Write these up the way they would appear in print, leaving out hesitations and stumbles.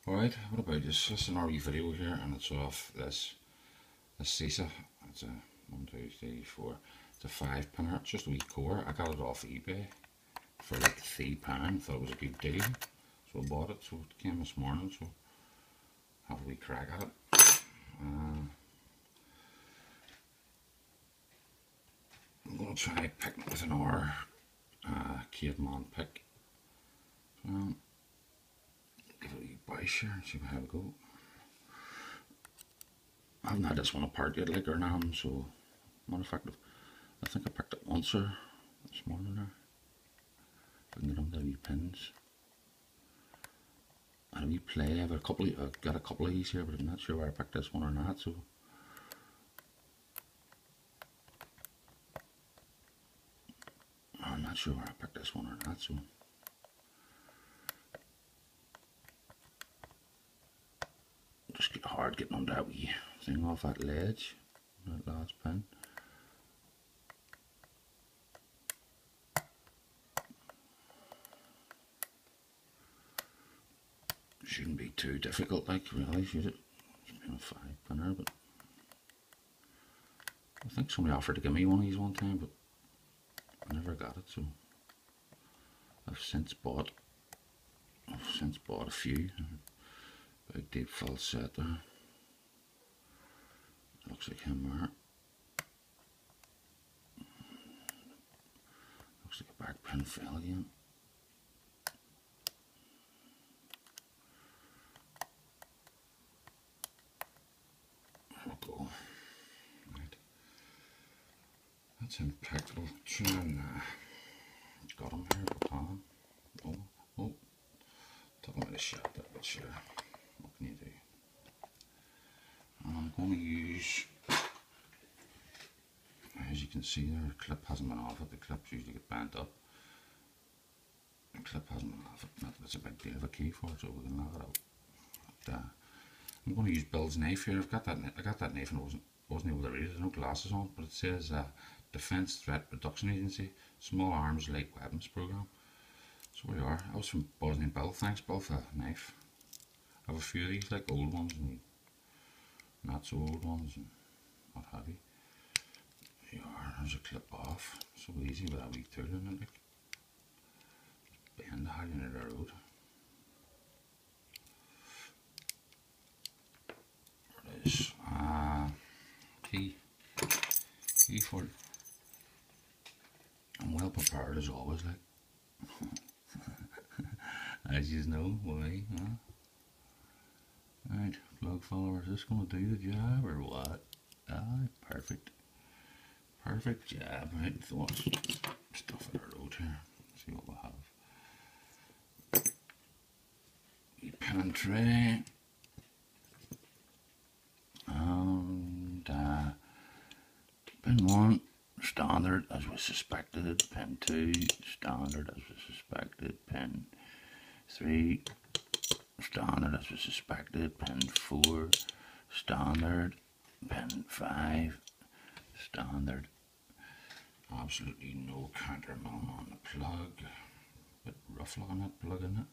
Alright, what about this? This is an RV video here, and it's off this CISA. It's a 1, 2, 3, 4. It's a 5-pinner. It's just a wee core. I got it off eBay for like £3. Thought it was a good deal, so I bought it. So it came this morning. So have a wee crack at it. I'm gonna try picking it with an R caveman pick. Give it a wee bice here and see how it go. I haven't had this one apart yet, like, or nothing, so matter of fact, I think I picked it once or this morning there. I can get them the wee pins. I had a wee play. I've got a couple of these here, but I'm not sure where I picked this one or not. So I'm not sure where I picked this one or not. So just get hard getting on that wee thing off that ledge, that last pin. Shouldn't be too difficult, like, really, should it? It's been a 5-pinner, but I think somebody offered to give me one of these one time, but I never got it. So I've since bought a few. Big deep fill set there. Looks like him there. Looks like a back pin fell again. Go. Right. That's him picked. We'll try and got him here. Oh, took him out of shot there, but sure. What can you do? I'm going to use, as you can see there, the clip hasn't been off it. The clips usually get bent up. The clip hasn't been off it. Not that it's a big deal of a key for it, so we can knock it out. But, I'm going to use Bill's knife here. I got that knife and wasn't able to read it. There's no glasses on, but it says Defence Threat Reduction Agency, Small Arms Light Weapons Program. So we are. I was from Bosnia Bill. Thanks, Bill, for that knife. I have a few of these, like old ones and not so old ones and what have you. There you are. There's a clip off. So easy with a wee tool in it. Like. Bend the hell into the road. Is key for it. I'm well prepared as always, like. As you know, why, huh? Right, vlog followers, is this going to do the job or what? Perfect. Perfect job. Right, so let's stuff it our load here. See what we have. Pen tray. And pin 1, standard as we suspected. Pin 2, standard as we suspected. Pin 3, standard as we suspected. Pin 4, standard. Pin 5, standard. Absolutely no counter mount on the plug. A bit rough looking that plug, isn't it?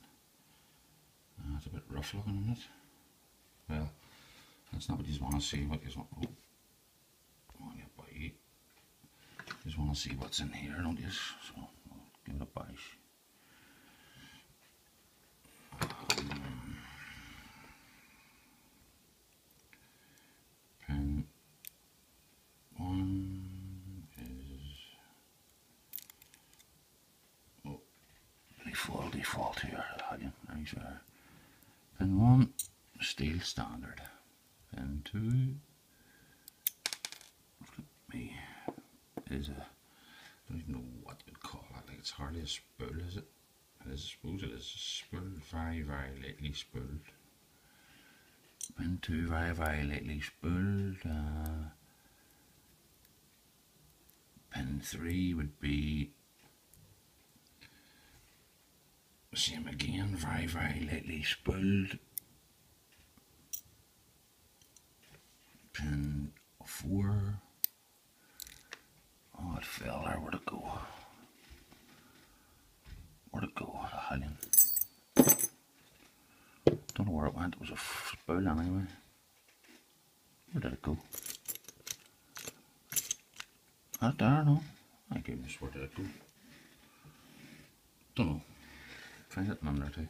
It's a bit rough looking, isn't it? Well, that's not what you want to see. What you want? Oh, come on, you bite. You just want to see what's in here, don't you? So I'll give it a bite. Pin 1 is default here. Nice there. Pin 1, steel standard. Pin 2 is a, I don't even know what you'd call it, like it's hardly a spool, is it? I suppose it is a spool, very, very lightly spooled. Pin 2, very, very lightly spooled. Pin 3 would be same again, very, very lightly spooled. Pin 4. Oh, it fell there. Where'd it go? Where'd it go? Don't know know where it went. It was a spool anyway. Where did it go? Not there, no. I goodness, where did it go? Don't know. Find it under too.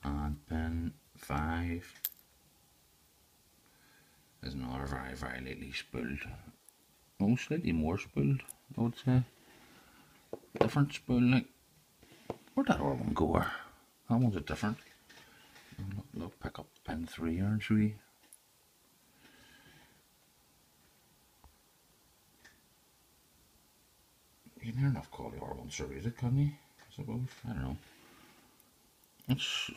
And pin 5 is another very, very lately spooled. Oh, slightly more spooled, I would say. Different spool, like. Where'd that other one go? That one's a different. Look, pick up pin 3 here and show you. You can near enough call the other one serrated, couldn't you? I suppose. I don't know. It's,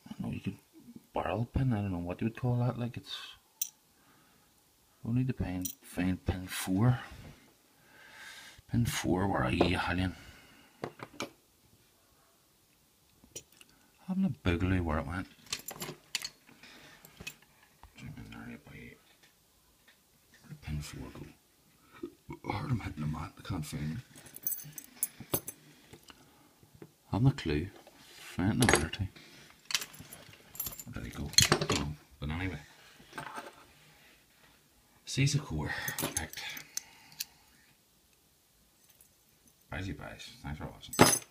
I don't know, you could barrel pin, I don't know what you would call that, like it's only to find pin 4. Pin 4, where are you, Hallion? Having a boogly where it went. Zoom in there about where did pin 4 go? I heard him hitting the mat, I can't find it. I haven't a clue. Find it in a minute or two. Where did he go? I don't know. But anyway. CISA core picked. Bye, you guys. Thanks for watching.